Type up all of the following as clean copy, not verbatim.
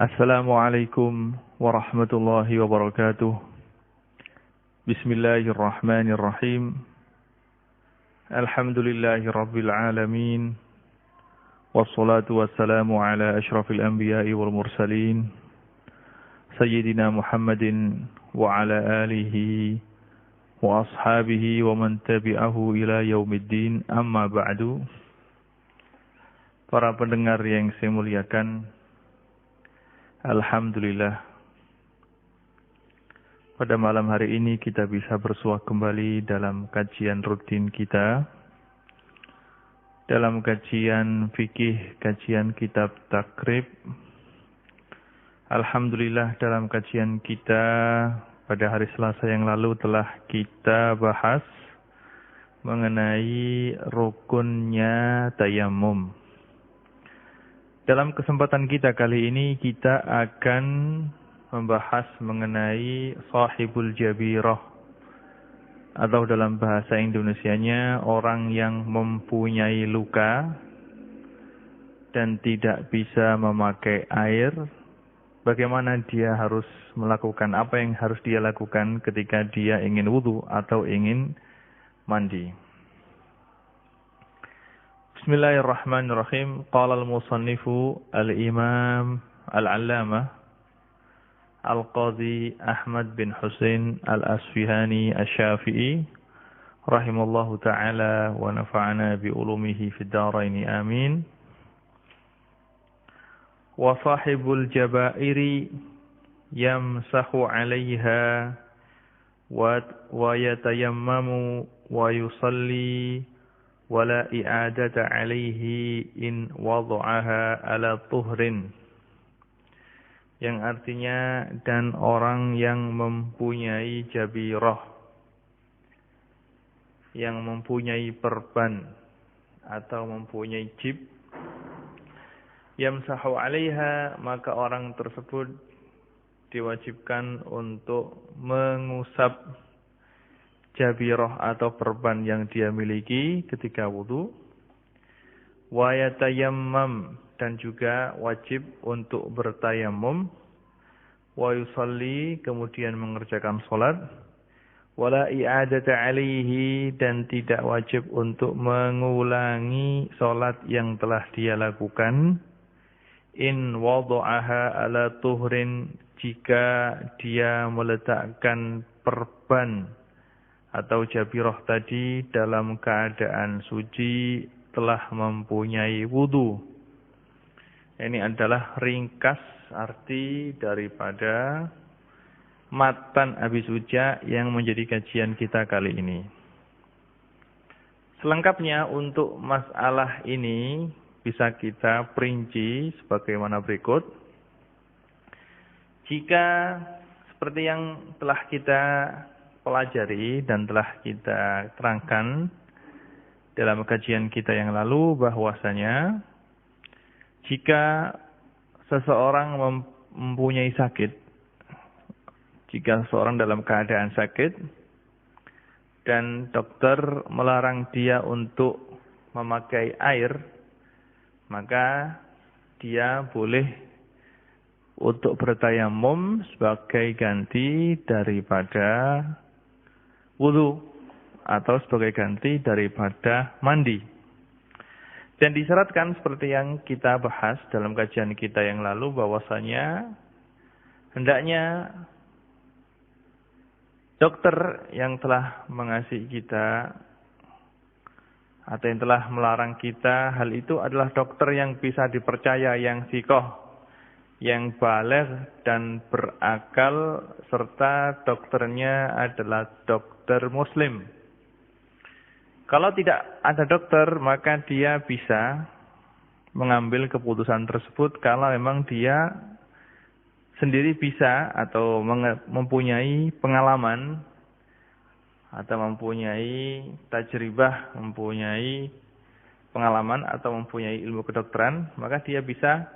Assalamualaikum warahmatullahi wabarakatuh. Bismillahirrahmanirrahim. Alhamdulillahi rabbil alamin. Wassalatu wassalamu ala ashrafil anbiya'i wal mursalin. Sayyidina Muhammadin wa ala alihi wa ashabihi wa man tabi'ahu ila yaumiddin. Amma ba'du. Para pendengar yang saya muliakan, alhamdulillah, pada malam hari ini kita bisa bersua kembali dalam kajian rutin kita, dalam kajian fikih, kajian kitab takrib. Alhamdulillah, dalam kajian kita pada hari Selasa yang lalu telah kita bahas mengenai rukunnya tayammum. Dalam kesempatan kita kali ini kita akan membahas mengenai sahibul jabirah, atau dalam bahasa Indonesianya orang yang mempunyai luka dan tidak bisa memakai air. Bagaimana dia harus melakukan, apa yang harus dia lakukan ketika dia ingin wudu atau ingin mandi. Bismillahirrahmanirrahim. Qala al-musannifu al-imam al-allamah al-qadhi Ahmad bin Husain al-Asfihani asy-Syafi'i rahimallahu ta'ala wa nafa'ana bi ulumihi fid dharain amin. Wa sahibul jabairi yamsahu 'alayha wa yatayammamu wa yusalli wala i'adata 'alaihi in wada'aha ala tuhrin, yang artinya dan orang yang mempunyai jabirah, yang mempunyai perban atau mempunyai jib, yamsahu 'alaiha, maka orang tersebut diwajibkan untuk mengusap jabirah atau perban yang dia miliki ketika wudu. Wa yatayammam, dan juga wajib untuk bertayammum. Wa yusalli, kemudian mengerjakan salat. Wala i'adata 'alaihi, dan tidak wajib untuk mengulangi salat yang telah dia lakukan. In wada'aha ala tuhrin, jika dia meletakkan perban atau jabirah tadi dalam keadaan suci, telah mempunyai wudu. Ini adalah ringkas arti daripada matan Abi Suja yang menjadi kajian kita kali ini. Selengkapnya untuk masalah ini bisa kita perinci sebagaimana berikut. Jika seperti yang telah kita pelajari dan telah kita terangkan dalam kajian kita yang lalu, bahwasanya jika seseorang mempunyai sakit, jika seseorang dalam keadaan sakit dan dokter melarang dia untuk memakai air, maka dia boleh untuk bertayammum sebagai ganti daripada wudu atau sebagai ganti daripada mandi. Dan disyaratkan seperti yang kita bahas dalam kajian kita yang lalu, bahwasanya hendaknya dokter yang telah mengasihi kita atau yang telah melarang kita hal itu adalah dokter yang bisa dipercaya, yang thiqah, yang baligh dan berakal, serta dokternya adalah dokter muslim. Kalau tidak ada dokter, maka dia bisa mengambil keputusan tersebut kalau memang dia sendiri bisa atau mempunyai pengalaman atau mempunyai tajribah, mempunyai pengalaman atau mempunyai ilmu kedokteran, maka dia bisa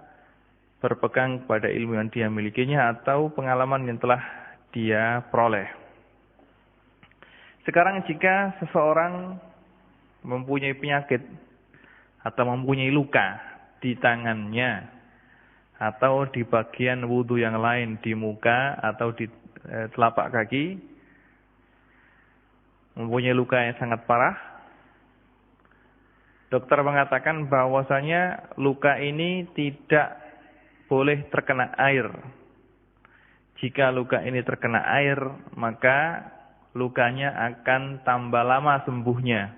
berpegang pada ilmu yang dia milikinya atau pengalaman yang telah dia peroleh. Sekarang jika seseorang mempunyai penyakit atau mempunyai luka di tangannya atau di bagian wudhu yang lain, di muka atau di telapak kaki, mempunyai luka yang sangat parah, dokter mengatakan bahwasanya luka ini tidak boleh terkena air. Jika luka ini terkena air, maka lukanya akan tambah lama sembuhnya.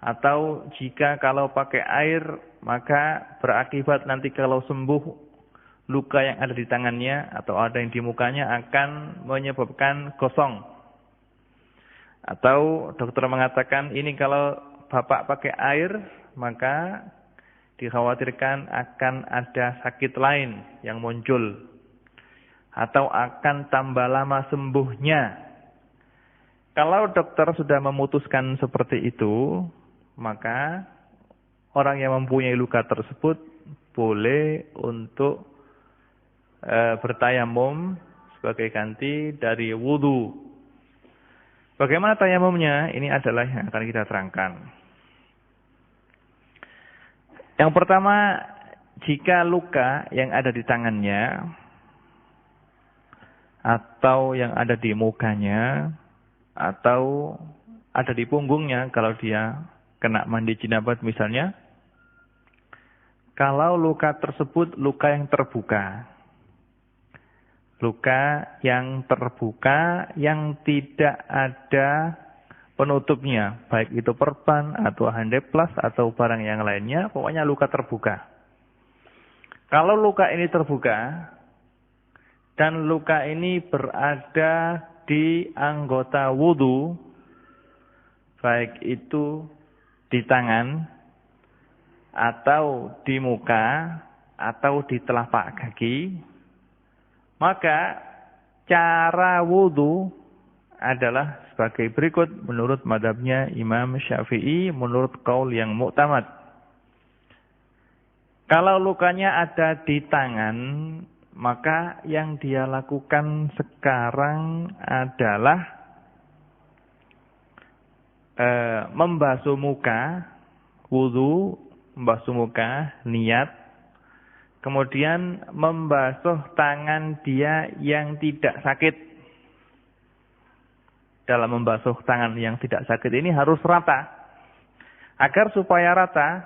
Atau jika kalau pakai air, maka berakibat nanti kalau sembuh, luka yang ada di tangannya atau ada yang di mukanya akan menyebabkan gosong. Atau dokter mengatakan ini kalau bapak pakai air, maka dikhawatirkan akan ada sakit lain yang muncul. Atau akan tambah lama sembuhnya. Kalau dokter sudah memutuskan seperti itu, maka orang yang mempunyai luka tersebut boleh untuk bertayamum sebagai ganti dari wudu. Bagaimana tayamumnya? Ini adalah yang akan kita terangkan. Yang pertama, jika luka yang ada di tangannya atau yang ada di mukanya atau ada di punggungnya kalau dia kena mandi jinabat misalnya, kalau luka tersebut luka yang terbuka, luka yang terbuka yang tidak ada penutupnya, baik itu perban atau handeplas atau barang yang lainnya, pokoknya luka terbuka. Kalau luka ini terbuka dan luka ini berada di anggota wudu, baik itu di tangan atau di muka atau di telapak kaki, maka cara wudu adalah sebagai berikut menurut mazhabnya Imam Syafi'i, menurut qaul yang mu'tamad. Kalau lukanya ada di tangan, maka yang dia lakukan sekarang adalah membasuh muka, wudu, membasuh muka, niat. Kemudian membasuh tangan dia yang tidak sakit. Dalam membasuh tangan yang tidak sakit ini harus rata. Agar supaya rata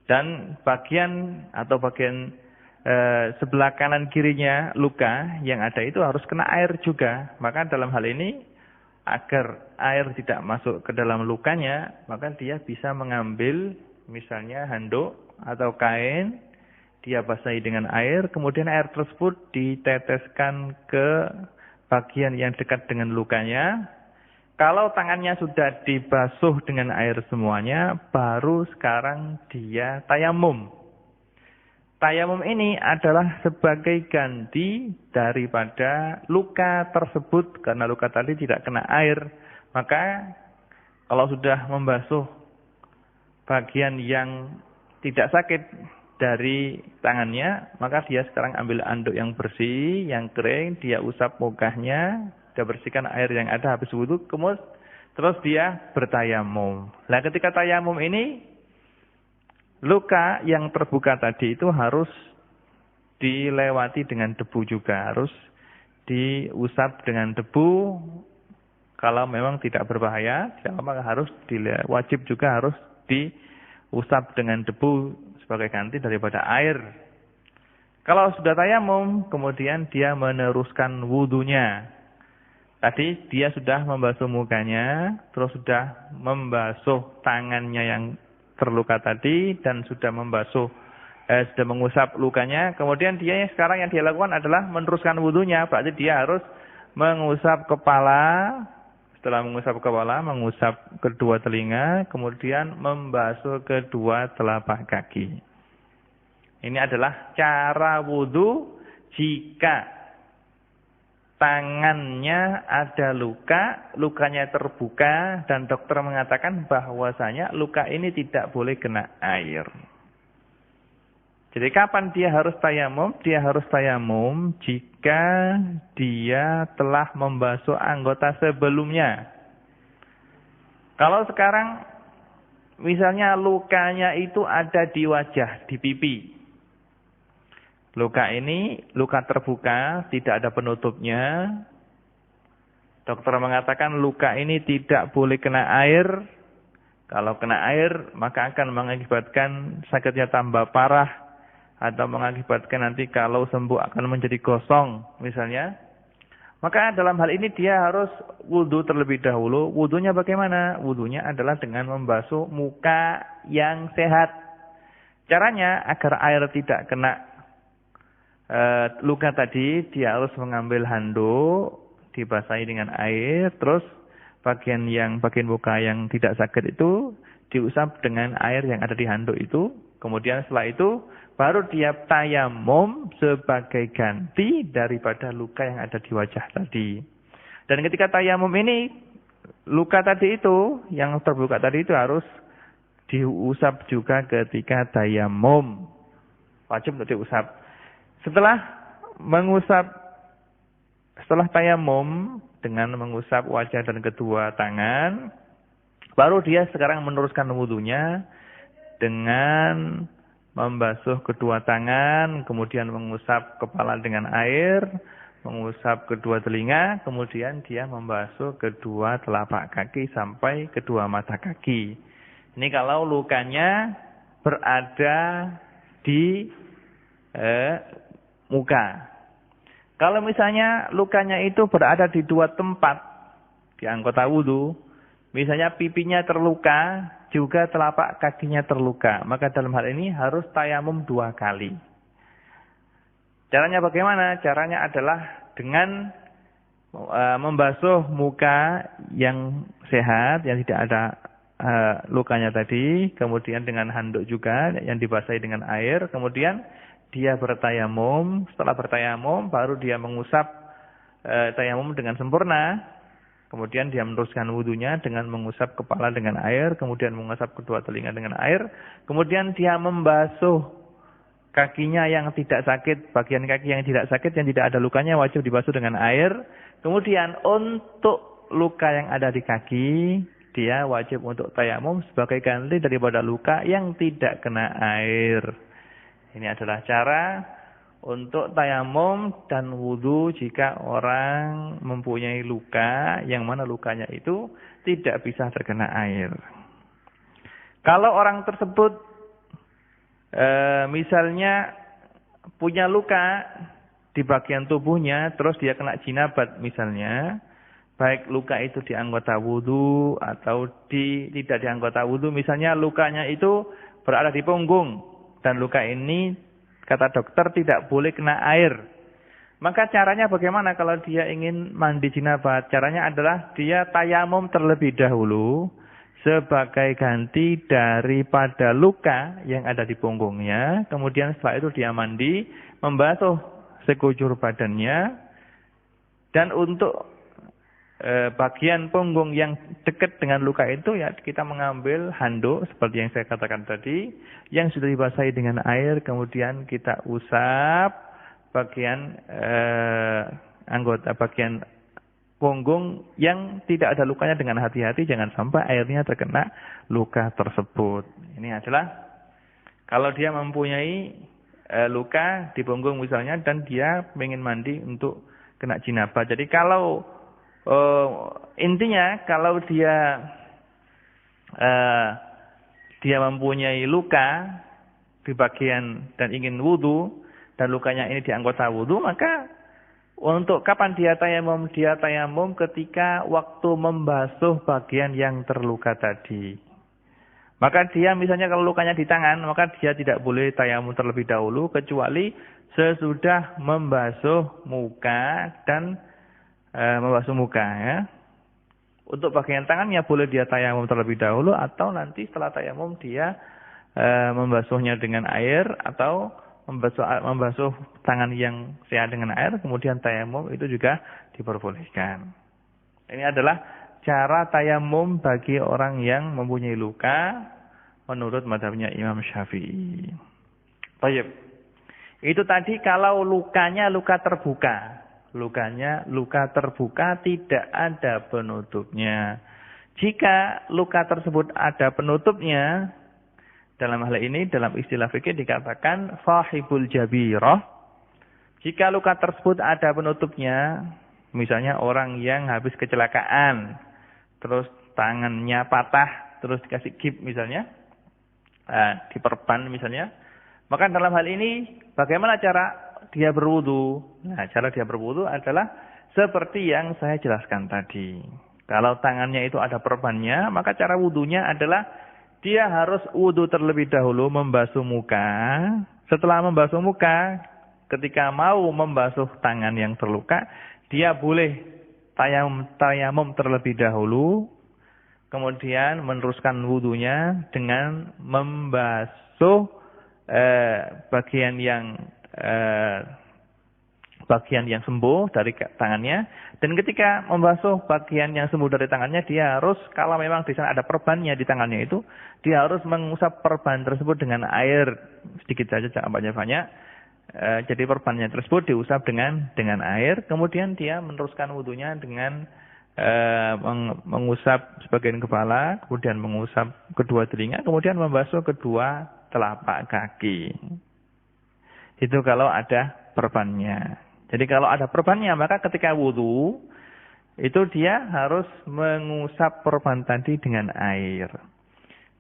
dan bagian sebelah kanan kirinya luka yang ada itu harus kena air juga. Maka dalam hal ini agar air tidak masuk ke dalam lukanya, maka dia bisa mengambil misalnya handuk atau kain, dia basahi dengan air, kemudian air tersebut diteteskan ke bagian yang dekat dengan lukanya. Kalau tangannya sudah dibasuh dengan air semuanya, baru sekarang dia tayamum. Tayamum ini adalah sebagai ganti daripada luka tersebut, karena luka tadi tidak kena air. Maka kalau sudah membasuh bagian yang tidak sakit dari tangannya, maka dia sekarang ambil anduk yang bersih, yang kering, dia usap mukanya, dia bersihkan air yang ada habis wudu, kemudian terus dia bertayamum. Nah, ketika tayamum ini, luka yang terbuka tadi itu harus dilewati dengan debu juga, harus diusap dengan debu. Kalau memang tidak berbahaya, maka wajib juga harus diusap dengan debu sebagai ganti daripada air. Kalau sudah tayamum, kemudian dia meneruskan wudunya. Tadi dia sudah membasuh mukanya, terus sudah membasuh tangannya yang terluka tadi, dan sudah sudah mengusap lukanya. Kemudian sekarang yang dia lakukan adalah meneruskan wudunya. Berarti dia harus mengusap kepala. Setelah mengusap kepala, mengusap kedua telinga, kemudian membasuh kedua telapak kaki. Ini adalah cara wudu jika tangannya ada luka, lukanya terbuka, dan dokter mengatakan bahwasanya luka ini tidak boleh kena air. Jadi kapan dia harus tayamum? Dia harus tayamum jika dia telah membasuh anggota sebelumnya. Kalau sekarang misalnya lukanya itu ada di wajah, di pipi. Luka ini luka terbuka, tidak ada penutupnya. Dokter mengatakan luka ini tidak boleh kena air. Kalau kena air, maka akan mengakibatkan sakitnya tambah parah. Atau mengakibatkan nanti kalau sembuh akan menjadi gosong, misalnya. Maka dalam hal ini dia harus wudu terlebih dahulu. Wudunya bagaimana? Wudunya adalah dengan membasuh muka yang sehat. Caranya agar air tidak kena luka tadi, dia harus mengambil handuk, dibasahi dengan air, terus bagian muka yang tidak sakit itu diusap dengan air yang ada di handuk itu. Kemudian setelah itu baru dia tayamum sebagai ganti daripada luka yang ada di wajah tadi. Dan ketika tayamum ini, luka tadi itu, yang terbuka tadi itu harus diusap juga ketika tayamum. Wajib untuk diusap. Setelah tayamum dengan mengusap wajah dan kedua tangan, baru dia sekarang meneruskan wudunya dengan membasuh kedua tangan, kemudian mengusap kepala dengan air, mengusap kedua telinga, kemudian dia membasuh kedua telapak kaki sampai kedua mata kaki. Ini kalau lukanya berada di muka. Kalau misalnya lukanya itu berada di dua tempat di anggota wudu, misalnya pipinya terluka, juga telapak kakinya terluka, maka dalam hal ini harus tayamum 2 kali. Caranya bagaimana? Caranya adalah dengan membasuh muka yang sehat, yang tidak ada lukanya tadi, kemudian dengan handuk juga yang dibasahi dengan air, kemudian dia bertayamum. Setelah bertayamum baru dia mengusap tayamum dengan sempurna. Kemudian dia meneruskan wudunya dengan mengusap kepala dengan air, kemudian mengusap kedua telinga dengan air, kemudian dia membasuh kakinya yang tidak sakit, bagian kaki yang tidak sakit, yang tidak ada lukanya wajib dibasuh dengan air. Kemudian untuk luka yang ada di kaki, dia wajib untuk tayamum sebagai ganti daripada luka yang tidak kena air. Ini adalah cara untuk tayamum dan wudu jika orang mempunyai luka yang mana lukanya itu tidak bisa terkena air. Kalau orang tersebut misalnya punya luka di bagian tubuhnya, terus dia kena jinabat misalnya, baik luka itu di anggota wudu atau tidak di anggota wudu, misalnya lukanya itu berada di punggung, dan luka ini kata dokter tidak boleh kena air. Maka caranya bagaimana kalau dia ingin mandi jinabat? Caranya adalah dia tayamum terlebih dahulu sebagai ganti daripada luka yang ada di punggungnya. Kemudian setelah itu dia mandi, membasuh sekujur badannya. Dan untuk bagian punggung yang dekat dengan luka itu, ya kita mengambil handuk seperti yang saya katakan tadi, yang sudah dibasahi dengan air, kemudian kita usap bagian anggota bagian punggung yang tidak ada lukanya dengan hati-hati, jangan sampai airnya terkena luka tersebut. Ini adalah kalau dia mempunyai luka di punggung misalnya dan dia ingin mandi untuk kena jinabat. Jadi kalau intinya kalau dia mempunyai luka di bagian dan ingin wudu dan lukanya ini di anggota wudu, maka untuk kapan dia tayamum? Dia tayamum ketika waktu membasuh bagian yang terluka tadi. Maka dia misalnya kalau lukanya di tangan, maka dia tidak boleh tayamum terlebih dahulu kecuali sesudah membasuh muka dan membasuh muka, ya. Untuk bagian tangannya boleh dia tayamum terlebih dahulu atau nanti setelah tayamum dia membasuhnya dengan air atau membasuh tangan yang sehat dengan air, kemudian tayamum itu juga diperbolehkan. Ini adalah cara tayamum bagi orang yang mempunyai luka menurut mazhabnya Imam Syafi'i. Baik. Itu tadi kalau lukanya luka terbuka. Lukanya luka terbuka tidak ada penutupnya. Jika luka tersebut ada penutupnya, dalam hal ini dalam istilah fikih dikatakan sahibul jabirah, Jika luka tersebut ada penutupnya, misalnya orang yang habis kecelakaan, terus tangannya patah, terus dikasih gip misalnya, diperban misalnya, maka dalam hal ini bagaimana cara dia berwudu? Nah, cara dia berwudu adalah seperti yang saya jelaskan tadi. Kalau tangannya itu ada perbannya, maka cara wudunya adalah dia harus wudu terlebih dahulu membasuh muka. Setelah membasuh muka, ketika mau membasuh tangan yang terluka, dia boleh tayamum terlebih dahulu, kemudian meneruskan wudunya dengan membasuh bagian yang sembuh dari tangannya. Dan ketika membasuh bagian yang sembuh dari tangannya, dia harus, kalau memang di sana ada perbannya di tangannya itu, dia harus mengusap perban tersebut dengan air sedikit saja, jangan banyak-banyak. Jadi perbannya tersebut diusap dengan air, kemudian dia meneruskan wudunya dengan mengusap sebagian kepala, kemudian mengusap kedua telinga, kemudian membasuh kedua telapak kaki. Itu kalau ada perbannya. Jadi kalau ada perbannya, maka ketika wudu itu dia harus mengusap perban tadi dengan air.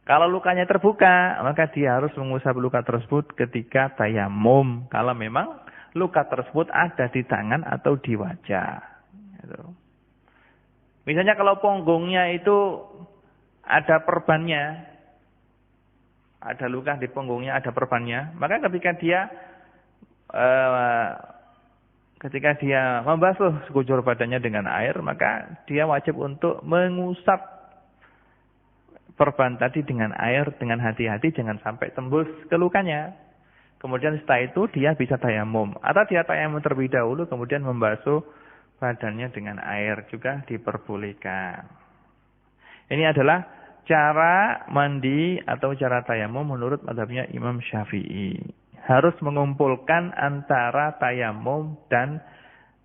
Kalau lukanya terbuka, maka dia harus mengusap luka tersebut ketika tayamum. Kalau memang luka tersebut ada di tangan atau di wajah. Gitu. Misalnya kalau punggungnya itu ada perbannya, ada luka di punggungnya, ada perbannya, maka ketika dia membasuh sekujur badannya dengan air, maka dia wajib untuk mengusap perban tadi dengan air dengan hati-hati, jangan sampai tembus ke lukanya. Kemudian setelah itu dia bisa tayamum, atau dia tayamum terlebih dahulu kemudian membasuh badannya dengan air juga diperbolehkan. Ini adalah cara mandi atau cara tayamum menurut mazhabnya Imam Syafi'i. Harus mengumpulkan antara tayamum dan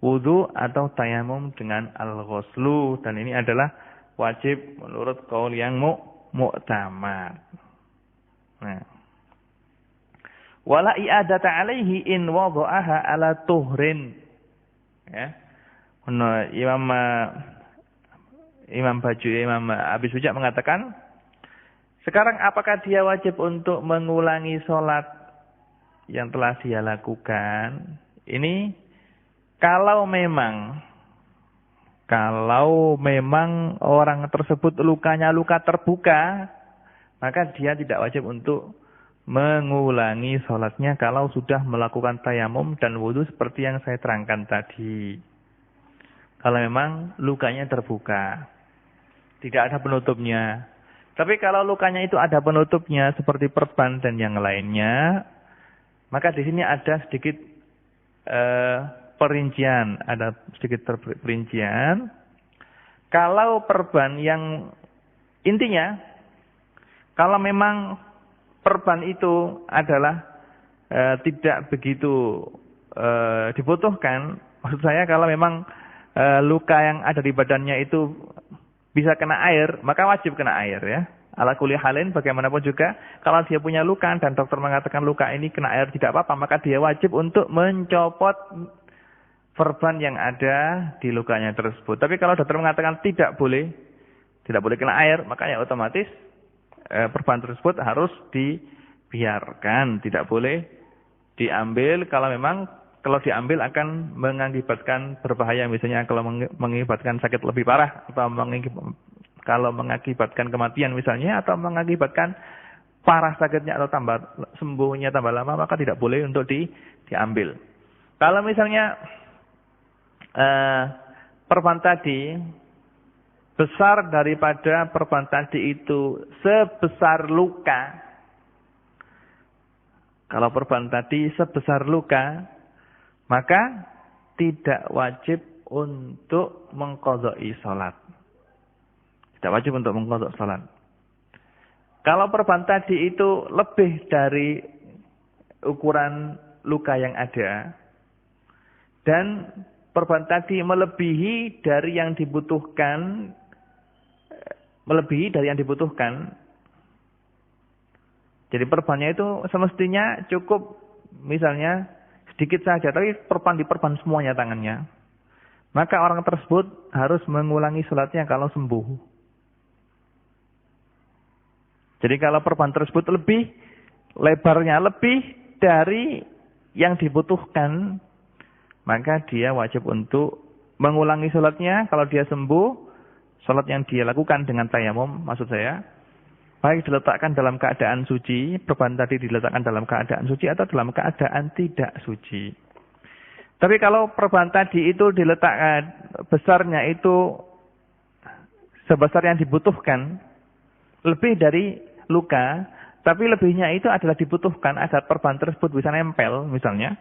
wudu atau tayamum dengan al-ghuslu, dan ini adalah wajib menurut qaul yang mu'tamad. Nah. Wala i'adata alaihi in wada'aha ala tuhrin. Ya. Imam Abi Suja mengatakan, sekarang apakah dia wajib untuk mengulangi sholat yang telah dia lakukan? Ini kalau memang orang tersebut lukanya luka terbuka, maka dia tidak wajib untuk mengulangi sholatnya kalau sudah melakukan tayamum dan wudu seperti yang saya terangkan tadi. Kalau memang lukanya terbuka, tidak ada penutupnya. Tapi kalau lukanya itu ada penutupnya seperti perban dan yang lainnya, maka di sini ada sedikit perincian, Kalau perban yang intinya, kalau memang perban itu adalah tidak begitu dibutuhkan, maksud saya kalau memang luka yang ada di badannya itu bisa kena air, maka wajib kena air ya. Ala kulli halin bagaimanapun juga, kalau dia punya luka dan dokter mengatakan luka ini kena air tidak apa-apa, maka dia wajib untuk mencopot perban yang ada di lukanya tersebut. Tapi kalau dokter mengatakan tidak boleh kena air, maka ya otomatis perban tersebut harus dibiarkan, tidak boleh diambil kalau diambil akan mengakibatkan berbahaya, misalnya kalau mengakibatkan sakit lebih parah, atau kalau mengakibatkan kematian misalnya, atau mengakibatkan parah sakitnya atau sembuhnya tambah lama, maka tidak boleh untuk diambil. Kalau misalnya perban tadi besar daripada perban tadi itu sebesar luka, kalau perban tadi sebesar luka, maka tidak wajib untuk mengqadha'i salat. Tidak wajib untuk mengqadha' salat. Kalau perban tadi itu lebih dari ukuran luka yang ada, dan perban tadi melebihi dari yang dibutuhkan, jadi perbannya itu semestinya cukup misalnya sedikit saja, tapi diperban semuanya tangannya, maka orang tersebut harus mengulangi sholatnya kalau sembuh. Jadi kalau perban tersebut lebarnya lebih dari yang dibutuhkan, maka dia wajib untuk mengulangi sholatnya. Kalau dia sembuh, sholat yang dia lakukan dengan tayamum, maksud saya, baik diletakkan dalam keadaan suci, perban tadi diletakkan dalam keadaan suci atau dalam keadaan tidak suci. Tapi kalau perban tadi itu diletakkan, besarnya itu sebesar yang dibutuhkan, lebih dari luka, tapi lebihnya itu adalah dibutuhkan agar perban tersebut bisa nempel, misalnya.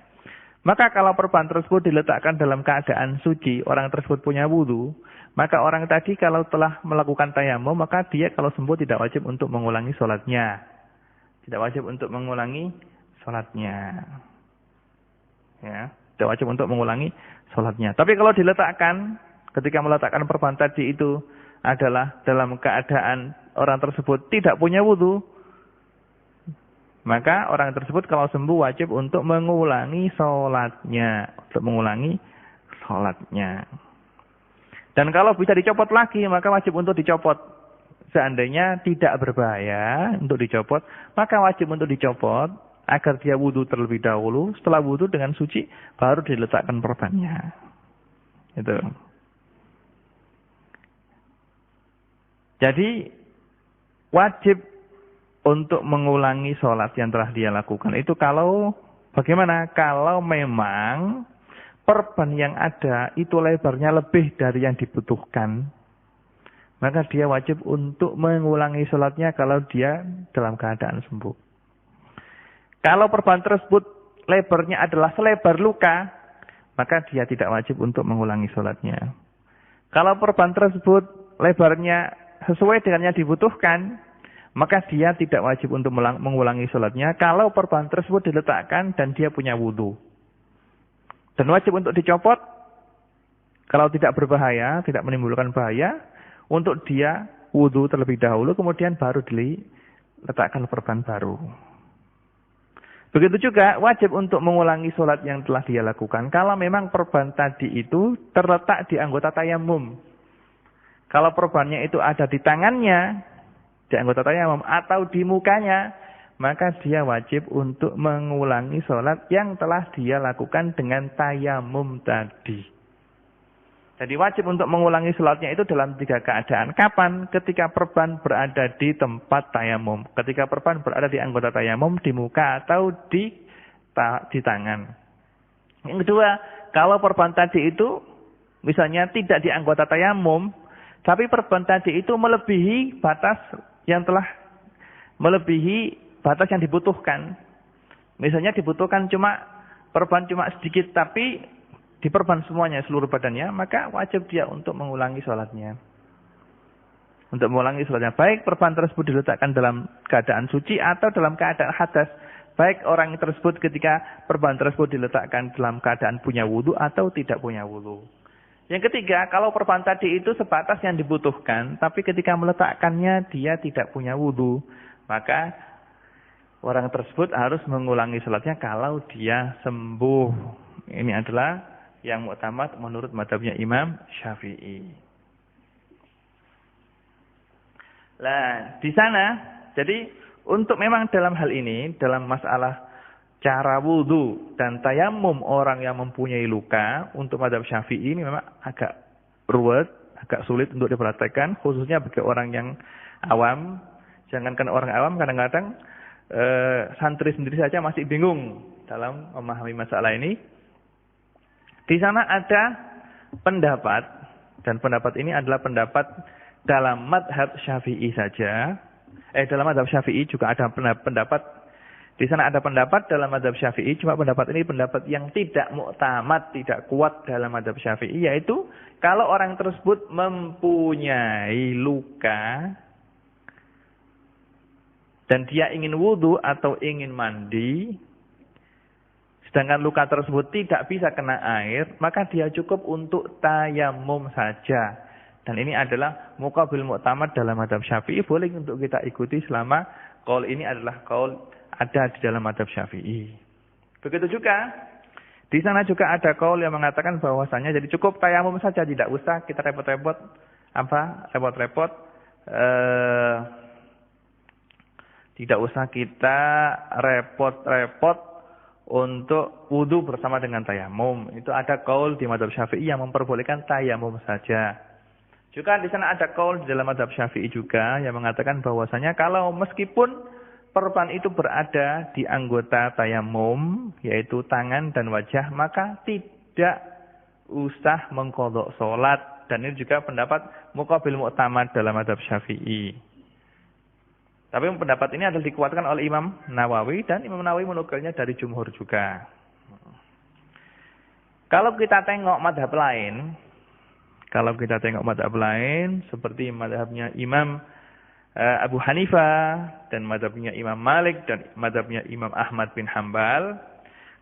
Maka kalau perban tersebut diletakkan dalam keadaan suci, orang tersebut punya wudu, maka orang tadi kalau telah melakukan tayamum, maka dia kalau sembuh tidak wajib untuk mengulangi sholatnya. Tidak wajib untuk mengulangi sholatnya. Ya, tidak wajib untuk mengulangi sholatnya. Tapi kalau diletakkan, ketika meletakkan perban tadi itu adalah dalam keadaan orang tersebut tidak punya wudu, maka orang tersebut kalau sembuh wajib untuk mengulangi sholatnya. Dan kalau bisa dicopot lagi, maka wajib untuk dicopot. Seandainya tidak berbahaya untuk dicopot, maka wajib untuk dicopot agar dia wudu terlebih dahulu. Setelah wudu dengan suci, baru diletakkan perbannya. Itu. Jadi wajib untuk mengulangi sholat yang telah dia lakukan. Itu kalau bagaimana? Kalau memang perban yang ada itu lebarnya lebih dari yang dibutuhkan, maka dia wajib untuk mengulangi sholatnya kalau dia dalam keadaan sembuh. Kalau perban tersebut lebarnya adalah selebar luka, maka dia tidak wajib untuk mengulangi sholatnya. Kalau perban tersebut lebarnya sesuai dengan yang dibutuhkan, maka dia tidak wajib untuk mengulangi sholatnya kalau perban tersebut diletakkan dan dia punya wudu. Dan wajib untuk dicopot kalau tidak berbahaya, tidak menimbulkan bahaya, untuk dia wudu terlebih dahulu, kemudian baru diletakkan perban baru. Begitu juga wajib untuk mengulangi sholat yang telah dia lakukan kalau memang perban tadi itu terletak di anggota tayamum. Kalau perbannya itu ada di tangannya, di anggota tayamum atau di mukanya, maka dia wajib untuk mengulangi sholat yang telah dia lakukan dengan tayamum tadi. Jadi wajib untuk mengulangi sholatnya itu dalam 3 keadaan. Kapan? Ketika perban berada di tempat tayamum. Ketika perban berada di anggota tayamum, di muka atau di tangan. Yang kedua, kalau perban tadi itu misalnya tidak di anggota tayamum, tapi perban tadi itu melebihi batas yang dibutuhkan. Misalnya dibutuhkan perban cuma sedikit, tapi diperban semuanya, seluruh badannya, maka wajib dia untuk mengulangi sholatnya. Untuk mengulangi sholatnya. Baik perban tersebut diletakkan dalam keadaan suci atau dalam keadaan hadas. Baik orang tersebut ketika perban tersebut diletakkan dalam keadaan punya wudu atau tidak punya wudu. Yang ketiga, kalau perban tadi itu sebatas yang dibutuhkan, tapi ketika meletakkannya dia tidak punya wudu, maka orang tersebut harus mengulangi sholatnya kalau dia sembuh. Ini adalah yang mu'tamad menurut mazhabnya Imam Syafi'i. Nah, di sana, jadi untuk memang dalam hal ini, dalam masalah cara wudu dan tayamum orang yang mempunyai luka, untuk mazhab Syafi'i ini memang agak ruwet, agak sulit untuk diperhatikan, khususnya bagi orang yang awam. Jangankan orang awam, kadang-kadang santri sendiri saja masih bingung dalam memahami masalah ini. Di sana ada pendapat, dan pendapat ini adalah pendapat dalam mazhab Syafi'i saja. Dalam mazhab Syafi'i juga ada pendapat. Di sana ada pendapat dalam mazhab Syafi'i, cuma pendapat ini pendapat yang tidak mu'tamad, tidak kuat dalam mazhab Syafi'i, yaitu kalau orang tersebut mempunyai luka dan dia ingin wudu atau ingin mandi, sedangkan luka tersebut tidak bisa kena air, maka dia cukup untuk tayamum saja. Dan ini adalah muqabil mu'tamad dalam mazhab Syafi'i, boleh untuk kita ikuti selama qaul ini adalah qaul ada di dalam mazhab Syafi'i. Begitu juga Di sana juga ada kaul yang mengatakan bahwasanya jadi cukup tayamum saja, tidak usah kita repot-repot tidak usah kita repot-repot untuk wudu bersama dengan tayamum. Itu ada kaul di mazhab Syafi'i yang memperbolehkan tayamum saja. Juga di sana ada kaul di dalam mazhab Syafi'i juga yang mengatakan bahwasanya kalau meskipun perban itu berada di anggota tayamum, yaitu tangan dan wajah, maka tidak usah mengqadha salat. Dan ini juga pendapat muqabil mu'tamad dalam mazhab Syafi'i. Tapi pendapat ini adalah dikuatkan oleh Imam Nawawi, dan Imam Nawawi menukilnya dari jumhur juga. Kalau kita tengok mazhab lain, seperti mazhabnya Imam Abu Hanifah, dan mazhabnya Imam Malik, dan mazhabnya Imam Ahmad bin Hambal.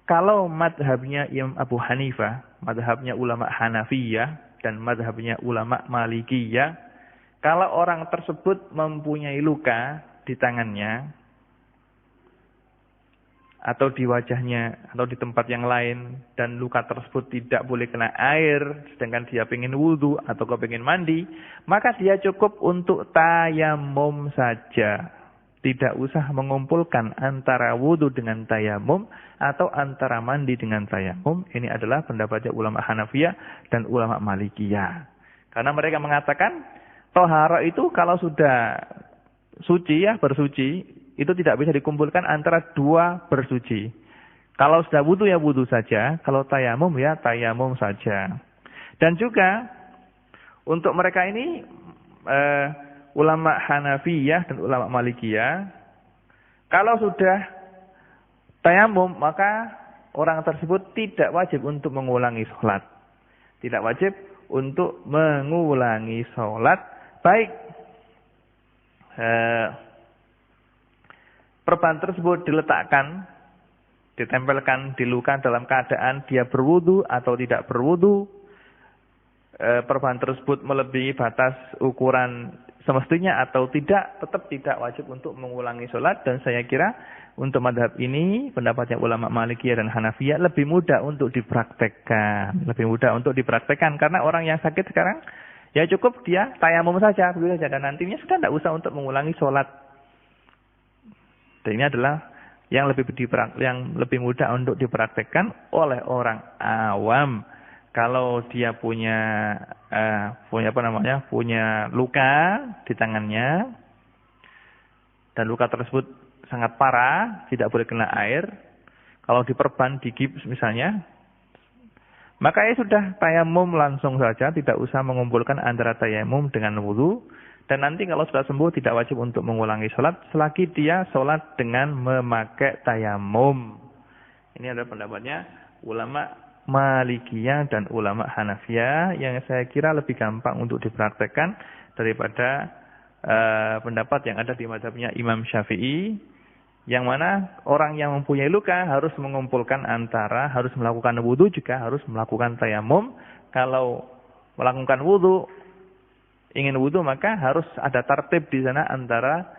Kalau mazhabnya Imam Abu Hanifah, mazhabnya ulama Hanafiyah, dan mazhabnya ulama Malikiyah, kalau orang tersebut mempunyai luka di tangannya, atau di wajahnya, atau di tempat yang lain, dan luka tersebut tidak boleh kena air, sedangkan dia ingin wudu atau kepingin mandi, maka dia cukup untuk tayamum saja. Tidak usah mengumpulkan antara wudu dengan tayamum, atau antara mandi dengan tayamum. Ini adalah pendapatnya ulama Hanafiyah dan ulama Malikiyah. Karena mereka mengatakan, tohara itu kalau sudah suci, bersuci, itu tidak bisa dikumpulkan antara dua bersuci. Kalau sudah wudu ya wudu saja, kalau tayamum ya tayamum saja. Dan juga untuk mereka ini ulama Hanafiyah dan ulama Malikiyah, kalau sudah tayamum maka orang tersebut tidak wajib untuk mengulangi sholat. Tidak wajib untuk mengulangi sholat, baik perban tersebut diletakkan, ditempelkan di luka dalam keadaan dia berwudu atau tidak berwudu. Perban tersebut melebihi batas ukuran semestinya atau tidak, tetap tidak wajib untuk mengulangi sholat. Dan saya kira untuk madhab ini, pendapatnya ulama Malikiyah dan Hanafiyah, lebih mudah untuk dipraktekkan. Karena orang yang sakit sekarang, ya cukup dia tayamum saja, begitu saja. Dan nantinya sudah tidak usah untuk mengulangi sholat. Dan ini adalah yang lebih mudah untuk dipraktekkan oleh orang awam. Kalau dia punya luka di tangannya, dan luka tersebut sangat parah, tidak boleh kena air. Kalau diperban, digips misalnya, maka ya sudah tayamum langsung saja, tidak usah mengumpulkan antara tayamum dengan wudu. Dan nanti kalau sudah sembuh tidak wajib untuk mengulangi sholat selagi dia sholat dengan memakai tayamum. Ini adalah pendapatnya ulama Malikiyah dan ulama Hanafiyah yang saya kira lebih gampang untuk dipraktekkan daripada pendapat yang ada di mazhabnya Imam Syafi'i, yang mana orang yang mempunyai luka harus mengumpulkan harus melakukan wudu, juga harus melakukan tayamum. Kalau melakukan wudu, ingin wudu, maka harus ada tertib di sana antara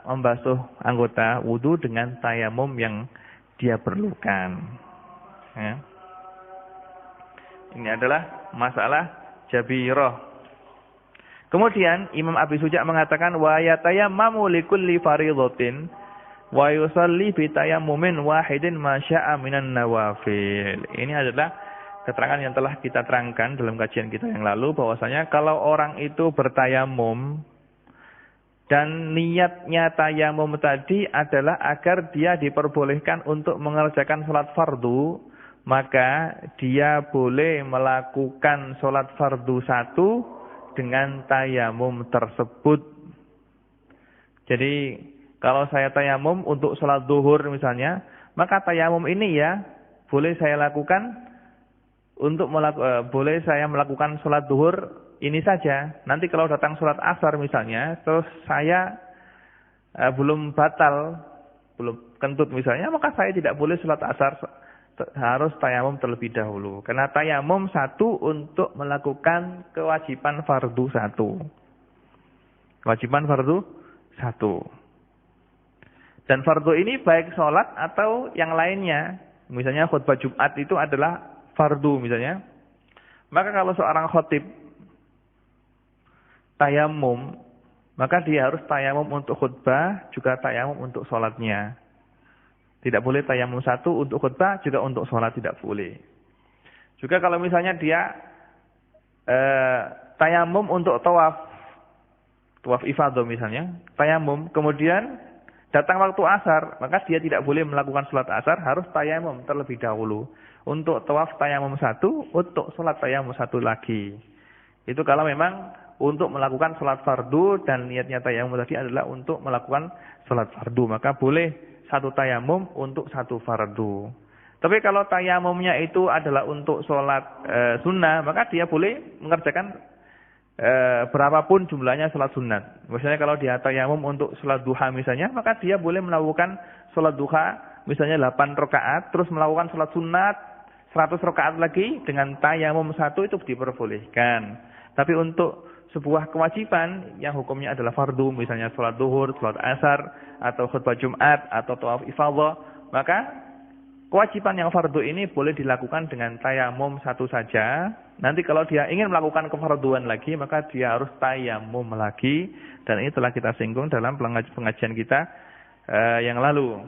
membasuh anggota wudu dengan tayamum yang dia perlukan. Ya. Ini adalah masalah jabirah. Kemudian Imam Abi Suja mengatakan wa yatayammamu likulli fariidhatin wa yusalli bi tayammumin wahidin ma syaa minan nawafil. Ini adalah keterangan yang telah kita terangkan dalam kajian kita yang lalu, bahwasanya kalau orang itu bertayamum dan niatnya tayamum tadi adalah agar dia diperbolehkan untuk mengerjakan sholat fardu, maka dia boleh melakukan sholat fardu satu dengan tayamum tersebut. Jadi kalau saya tayamum untuk sholat zuhur misalnya, maka tayamum ini ya boleh saya lakukan boleh saya melakukan sholat zuhur ini saja. Nanti kalau datang sholat asar misalnya, terus saya belum kentut misalnya, maka saya tidak boleh sholat asar, harus tayamum terlebih dahulu. Karena tayamum satu untuk melakukan kewajiban fardu satu. Kewajiban fardu satu. Dan fardu ini baik sholat atau yang lainnya. Misalnya khutbah Jumat itu adalah fardu misalnya. Maka kalau seorang khatib tayamum, maka dia harus tayamum untuk khutbah, juga tayamum untuk sholatnya. Tidak boleh tayamum satu untuk khutbah, juga untuk sholat tidak boleh. Juga kalau misalnya dia tayamum untuk tawaf ifadah misalnya, tayamum, kemudian datang waktu asar, maka dia tidak boleh melakukan sholat asar, harus tayamum terlebih dahulu. Untuk tawaf tayamum satu, untuk sholat tayamum satu lagi. Itu kalau memang untuk melakukan sholat fardu dan niatnya tayamum tadi adalah untuk melakukan sholat fardu, maka boleh satu tayamum untuk satu fardu. Tapi kalau tayamumnya itu adalah untuk sholat sunnah, maka dia boleh mengerjakan berapapun jumlahnya sholat sunat. Misalnya kalau dia tayamum untuk sholat duha misalnya, maka dia boleh melakukan sholat duha misalnya 8 rakaat, terus melakukan sholat sunat 100 rakaat lagi dengan tayamum satu itu diperbolehkan. Tapi untuk sebuah kewajiban yang hukumnya adalah fardu, misalnya sholat duhur, sholat asar, atau khutbah Jumat, atau tawaf ifadah, maka kewajiban yang fardu ini boleh dilakukan dengan tayamum satu saja. Nanti kalau dia ingin melakukan kefarduan lagi, maka dia harus tayamum lagi. Dan ini telah kita singgung dalam pengajian kita yang lalu.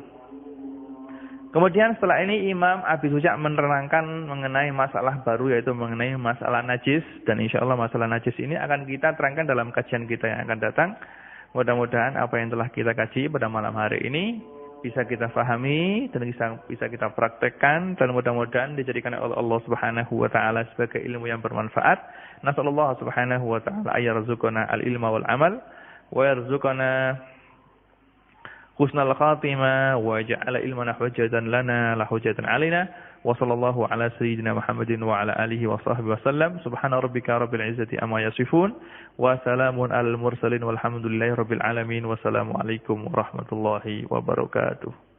Kemudian setelah ini Imam Abi Suja menerangkan mengenai masalah baru, yaitu mengenai masalah najis. Dan insya Allah masalah najis ini akan kita terangkan dalam kajian kita yang akan datang. Mudah-mudahan apa yang telah kita kaji pada malam hari ini bisa kita fahami dan bisa kita praktekkan, dan mudah-mudahan dijadikan oleh Allah Subhanahu wa taala sebagai ilmu yang bermanfaat. Nasallallahu subhanahu wa taala ayarzuqana al-ilma wal amal wa yarzuqana husnal khatimah wa ja'ala ilmana hujjatan lana la hujjatan alaina wa sallallahu ala sayyidina Muhammadin wa ala alihi wa sahbihi wasallam. Subhana rabbika rabbil izzati amma yasifun wa salamun alal mursalin walhamdulillahi rabbil alamin. Wassalamu alaikum warahmatullahi wabarakatuh.